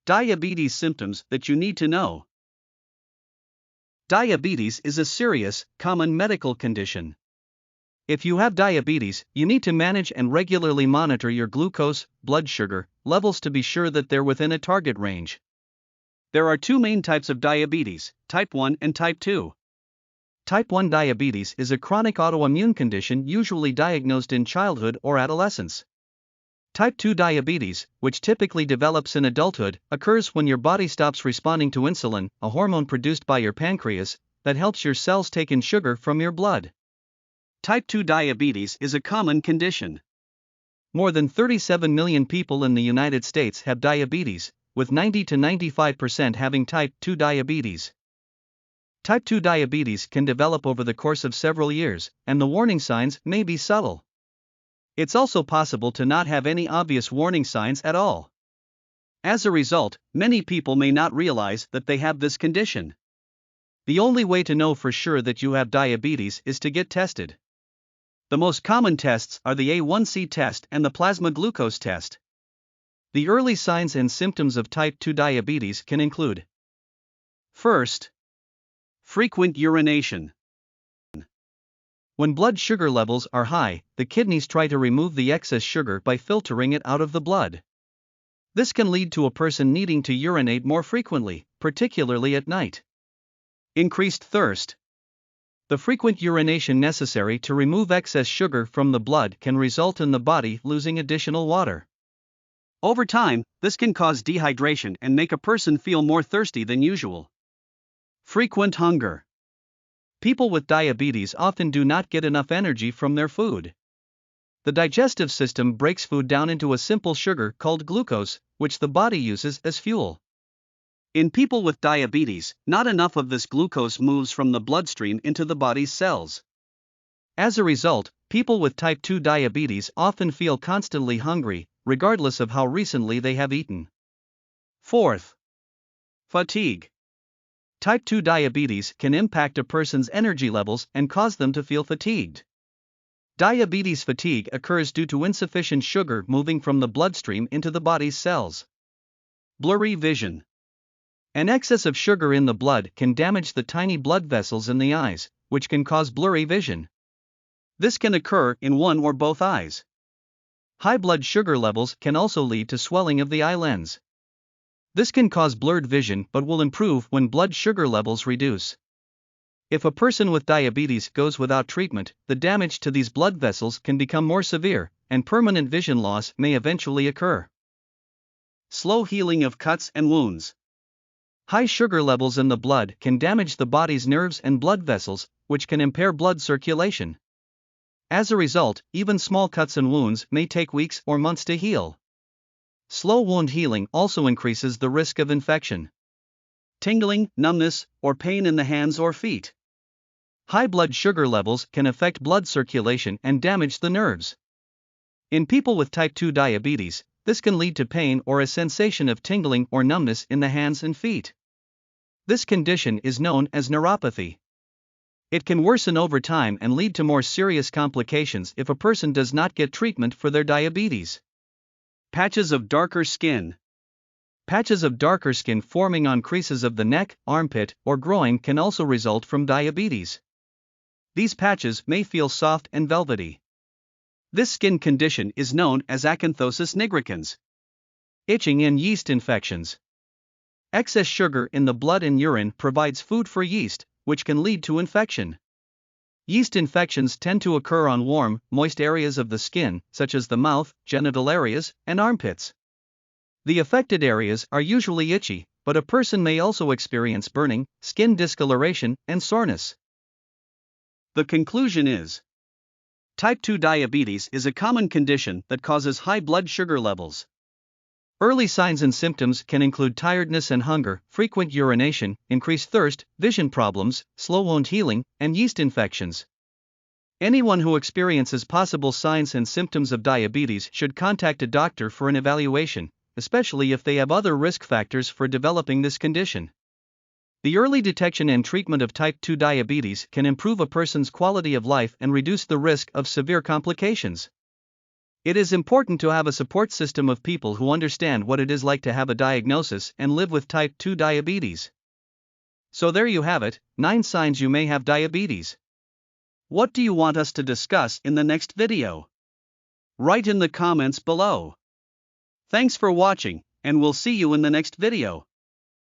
Diabetes symptoms that you need to know. Diabetes is a serious, common medical condition. If you have diabetes, you need to manage and regularly monitor your glucose, blood sugar, levels to be sure that they're within a target range. There are two main types of diabetes, type 1 and type 2. Type 1 diabetes is a chronic autoimmune condition usually diagnosed in childhood or adolescence. Type 2 diabetes, which typically develops in adulthood, occurs when your body stops responding to insulin, a hormone produced by your pancreas that helps your cells take in sugar from your blood. Type 2 diabetes is a common condition. More than 37 million people in the United States have diabetes, with 90 to 95% having type 2 diabetes. Type 2 diabetes can develop over the course of several years, and the warning signs may be subtle. It's also possible to not have any obvious warning signs at all. As a result, many people may not realize that they have this condition. The only way to know for sure that you have diabetes is to get tested. The most common tests are the A1C test and the plasma glucose test. The early signs and symptoms of type 2 diabetes can include: first, frequent urination. When blood sugar levels are high, the kidneys try to remove the excess sugar by filtering it out of the blood. This can lead to a person needing to urinate more frequently, particularly at night. Increased thirst. The frequent urination necessary to remove excess sugar from the blood can result in the body losing additional water. Over time, this can cause dehydration and make a person feel more thirsty than usual. Frequent hunger. People with diabetes often do not get enough energy from their food. The digestive system breaks food down into a simple sugar called glucose, which the body uses as fuel. In people with diabetes, not enough of this glucose moves from the bloodstream into the body's cells. As a result, people with type 2 diabetes often feel constantly hungry, regardless of how recently they have eaten. Fourth, fatigue. Type 2 diabetes can impact a person's energy levels and cause them to feel fatigued. Diabetes fatigue occurs due to insufficient sugar moving from the bloodstream into the body's cells. Blurry vision. An excess of sugar in the blood can damage the tiny blood vessels in the eyes, which can cause blurry vision. This can occur in one or both eyes. High blood sugar levels can also lead to swelling of the eye lens. This can cause blurred vision but will improve when blood sugar levels reduce. If a person with diabetes goes without treatment, the damage to these blood vessels can become more severe, and permanent vision loss may eventually occur. Slow healing of cuts and wounds. High sugar levels in the blood can damage the body's nerves and blood vessels, which can impair blood circulation. As a result, even small cuts and wounds may take weeks or months to heal. Slow wound healing also increases the risk of infection. Tingling, numbness, or pain in the hands or feet. High blood sugar levels can affect blood circulation and damage the nerves. In people with type 2 diabetes, this can lead to pain or a sensation of tingling or numbness in the hands and feet. This condition is known as neuropathy. It can worsen over time and lead to more serious complications if a person does not get treatment for their diabetes. Patches of darker skin. Patches of darker skin forming on creases of the neck, armpit, or groin can also result from diabetes. These patches may feel soft and velvety. This skin condition is known as acanthosis nigricans. Itching and yeast infections. Excess sugar in the blood and urine provides food for yeast, which can lead to infection. Yeast infections tend to occur on warm, moist areas of the skin, such as the mouth, genital areas, and armpits. The affected areas are usually itchy, but a person may also experience burning, skin discoloration, and soreness. The conclusion is: type 2 diabetes is a common condition that causes high blood sugar levels. Early signs and symptoms can include tiredness and hunger, frequent urination, increased thirst, vision problems, slow wound healing, and yeast infections. Anyone who experiences possible signs and symptoms of diabetes should contact a doctor for an evaluation, especially if they have other risk factors for developing this condition. The early detection and treatment of type 2 diabetes can improve a person's quality of life and reduce the risk of severe complications. It is important to have a support system of people who understand what it is like to have a diagnosis and live with type 2 diabetes. So there you have it, 9 signs you may have diabetes. What do you want us to discuss in the next video? Write in the comments below. Thanks for watching, and we'll see you in the next video.